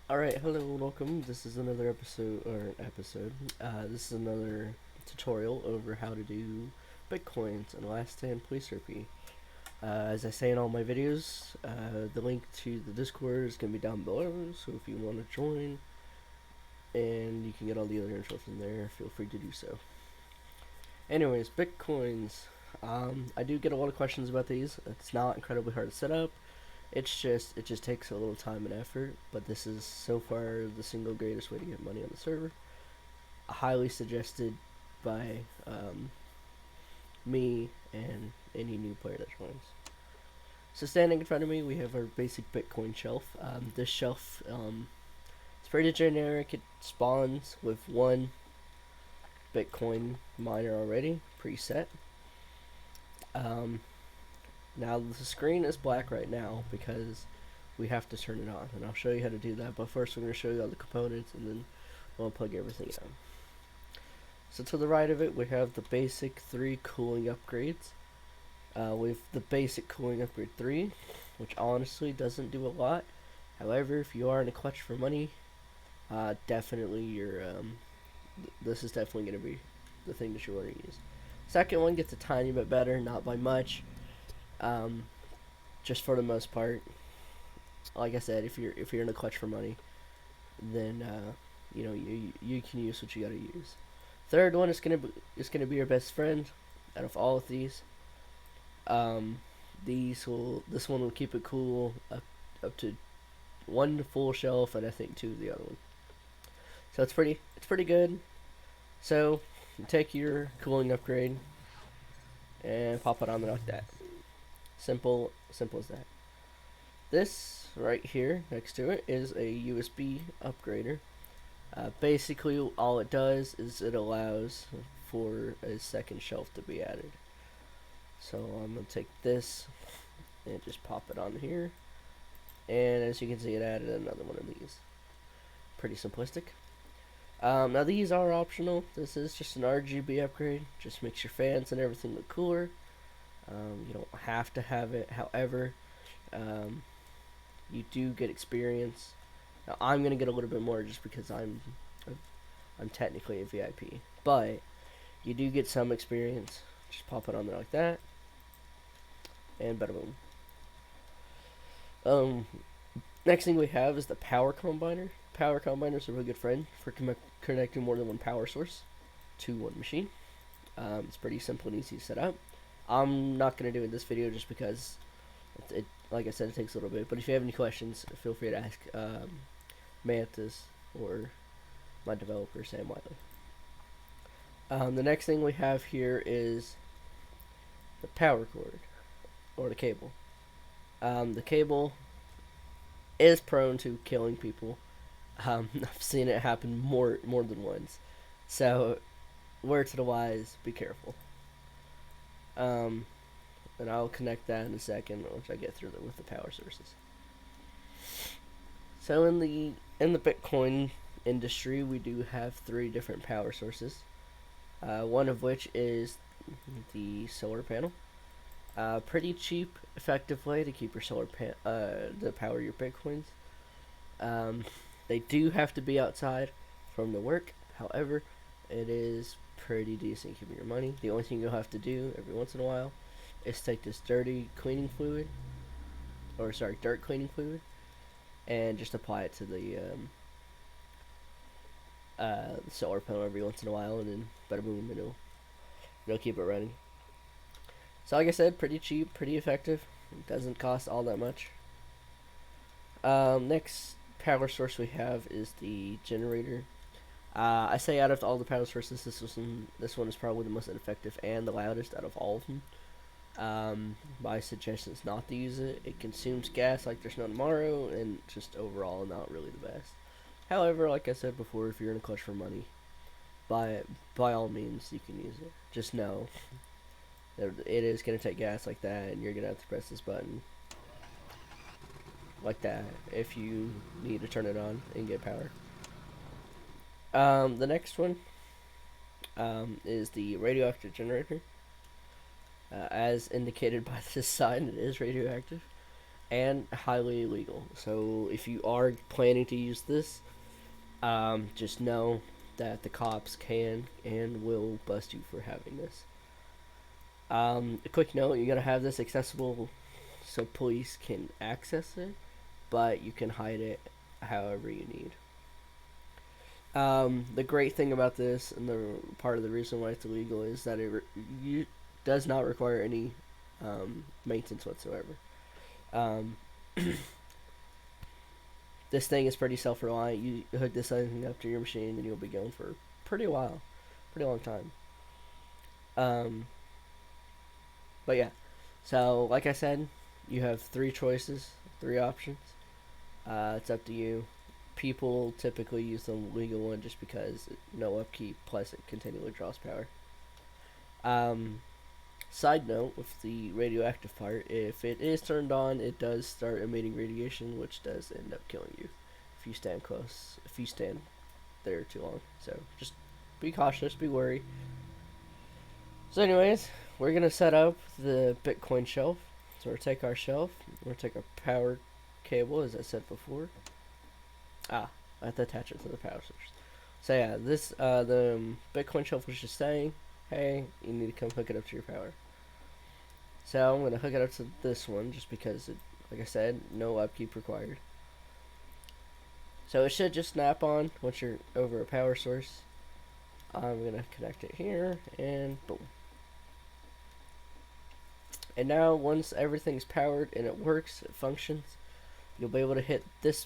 Alright, hello, welcome. This is another this is another tutorial over how to do Bitcoins and last stand police RP. As I say in all my videos, the link to the Discord is going to be down below, so if you want to join and you can get all the other info from there, feel free to do so. Anyways, Bitcoins. I do get a lot of questions about these. It's not incredibly hard to set up. It just takes a little time and effort, but this is so far the single greatest way to get money on the server. Highly suggested by me and any new player that joins. So standing in front of me, we have our basic Bitcoin shelf. This shelf, it's pretty generic. It spawns with one Bitcoin miner already preset. Now the screen is black right now because we have to turn it on, and I'll show you how to do that. But first, we're going to show you all the components, and then we'll plug everything in. So to the right of it, we have the basic 3 cooling upgrades. With the basic cooling upgrade 3, which honestly doesn't do a lot. However, if you are in a clutch for money, definitely this is definitely going to be the thing that you want to use. Second one gets a tiny bit better, not by much. Just for the most part, like I said, if you're in a clutch for money, then you can use what you gotta use. Third one is gonna be your best friend out of all of these. This one will keep it cool up to 1 full shelf, and I think 2 the other one. So it's pretty good. So you take your cooling upgrade and pop it on there like that. Simple as that. This right here next to it is a USB upgrader. Basically, all it does is it allows for a second shelf to be added. So I'm going to take this and just pop it on here. And as you can see, it added another one of these. Pretty simplistic. Now these are optional. This is just an RGB upgrade. Just makes your fans and everything look cooler. You don't have to have it. However, you do get experience. Now I'm gonna get a little bit more just because I'm technically a VIP, but you do get some experience. Just pop it on there like that, and bada boom. Next thing we have is the power combiner. Power combiner is a really good friend for connecting more than one power source to one machine. It's pretty simple and easy to set up. I'm not going to do it in this video just because, like I said, it takes a little bit. But if you have any questions, feel free to ask Mantis or my developer, Sam Wiley. The next thing we have here is the power cord, or the cable. The cable is prone to killing people. I've seen it happen more than once. So, word to the wise, be careful. And I'll connect that in a second once I get through with the power sources. So in the Bitcoin industry, we do have 3 different power sources. One of which is the solar panel. Pretty cheap, effective way to keep your to power your Bitcoins. They do have to be outside from the work. However, it is pretty decent keeping your money. The only thing you'll have to do every once in a while is take this dirt cleaning fluid, and just apply it to the solar panel every once in a while, and then bada boom, it'll keep it running. So like I said, pretty cheap, pretty effective. It doesn't cost all that much. Next power source we have is the generator. I say out of all the power sources, this one is probably the most effective and the loudest out of all of them. My suggestion is not to use it. It consumes gas like there's no tomorrow, and just overall not really the best. However, like I said before, if you're in a clutch for money, by all means you can use it. Just know that it is going to take gas like that, and you're going to have to press this button like that if you need to turn it on and get power. The next one is the Radioactive Generator. As indicated by this sign, it is radioactive. and highly illegal. So if you are planning to use this, just know that the cops can and will bust you for having this. A quick note: you gotta have this accessible so police can access it, but you can hide it however you need. The great thing about this, and the part of the reason why it's illegal, is that does not require any maintenance whatsoever. Um, this thing is pretty self-reliant. You hook this thing up to your machine, and you'll be going for pretty while, pretty long time. Um, but yeah, so like I said, you have three choices, three options. It's up to you. People typically use the legal one just because no upkeep, plus it continually draws power. Um, Side note with the radioactive part, if it is turned on, it does start emitting radiation, which does end up killing you if you stand close, if you stand there too long. So just be cautious, be wary. So, anyways, we're gonna set up the Bitcoin shelf. So we're gonna take our shelf, we're gonna take our power cable, as I said before. I have to attach it to the power source. So yeah, this the Bitcoin shelf was just saying, hey, you need to come hook it up to your power. So I'm gonna hook it up to this one just because, like I said, no upkeep required. So it should just snap on once you're over a power source. I'm gonna connect it here and boom. And now once everything's powered and it works, it functions, you'll be able to hit this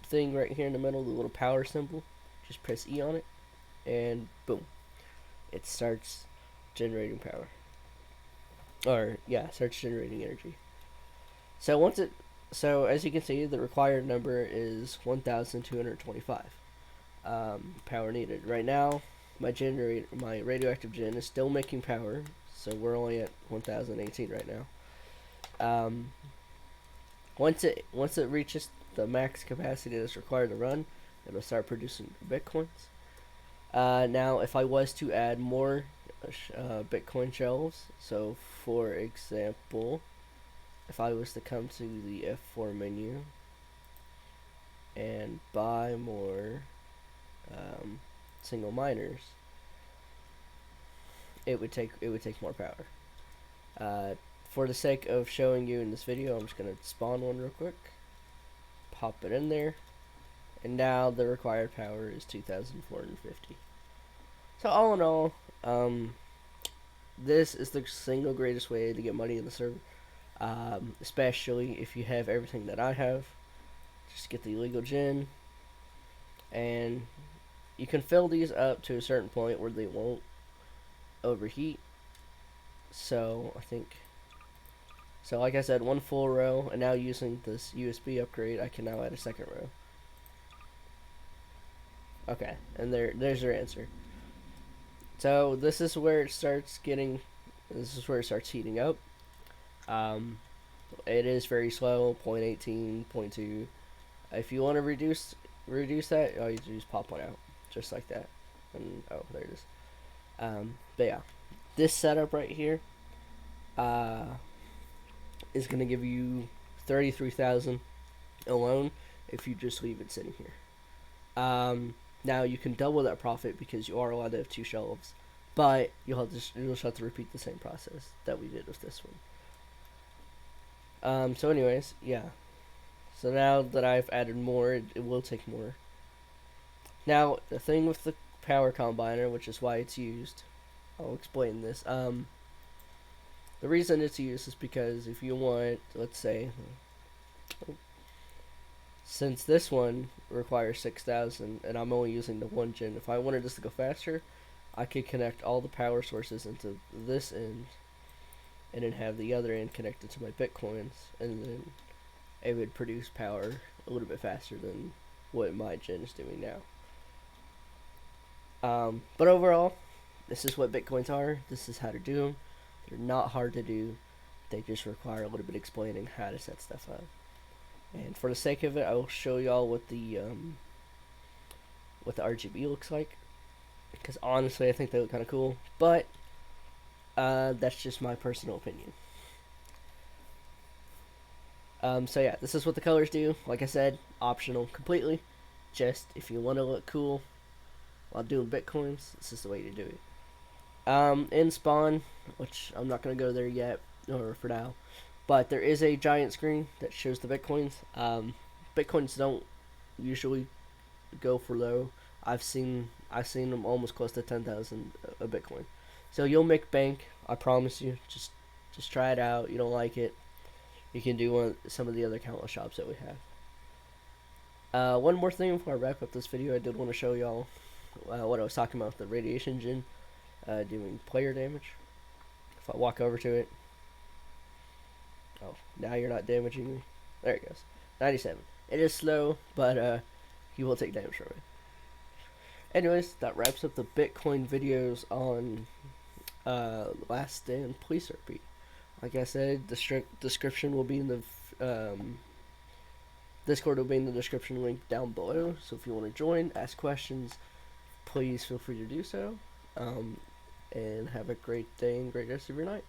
thing right here in the middle, the little power symbol. Just press E on it, and boom, it starts generating power. Or yeah, starts generating energy. So as you can see, the required number is 1,225 power needed. Right now, my radioactive gen is still making power, so we're only at 1,018 right now. Um, once it reaches the max capacity that's required to run, it'll start producing bitcoins. Now, if I was to add more Bitcoin shelves, so for example, if I was to come to the F4 menu and buy more single miners, it would take more power. For the sake of showing you in this video, I'm just gonna spawn one real quick, pop it in there, and now the required power is 2,450. So all in all, this is the single greatest way to get money in the server, especially if you have everything that I have. Just get the illegal gen, and you can fill these up to a certain point where they won't overheat. So I think, so like I said, one full row, and now using this USB upgrade, I can now add a second row. Okay, and there's your answer. So this is where it starts getting, this is where it starts heating up. It is very slow, 0.18, 0.2. If you want to reduce that, all you do is pop one out, just like that. And oh, there it is. But yeah, this setup right here is gonna give you 33,000 alone if you just leave it sitting here. Now you can double that profit because you are allowed to have two shelves, but you'll just have to repeat the same process that we did with this one. So anyways, yeah. So now that I've added more, it will take more. Now the thing with the power combiner, which is why it's used, I'll explain this. The reason it's used is because if you want, let's say, since this one requires 6,000 and I'm only using the one gen, if I wanted this to go faster, I could connect all the power sources into this end and then have the other end connected to my bitcoins, and then it would produce power a little bit faster than what my gen is doing now. But overall, this is what bitcoins are. This is how to do them. They're not hard to do. They just require a little bit of explaining how to set stuff up. And for the sake of it, I will show y'all what the RGB looks like, because honestly, I think they look kind of cool. But that's just my personal opinion. So yeah, this is what the colors do. Like I said, optional completely. Just if you want to look cool while doing bitcoins, this is the way to do it. In Spawn, which I'm not gonna go there yet, or for now, but there is a giant screen that shows the bitcoins. Bitcoins don't usually go for low. I've seen them almost close to 10,000 a Bitcoin. So you'll make bank. I promise you. Just try it out. You don't like it, you can do some of the other countless shops that we have. One more thing before I wrap up this video, I did want to show y'all what I was talking about, the radiation engine doing player damage. If I walk over to it, oh, now you're not damaging me. There it goes, 97. It is slow, but you will take damage from it. Anyways, that wraps up the Bitcoin videos on Last Stand Police RP. Like I said, the description will be in the Discord will be in the description link down below. So if you want to join, ask questions, please feel free to do so. And have a great day and great rest of your night.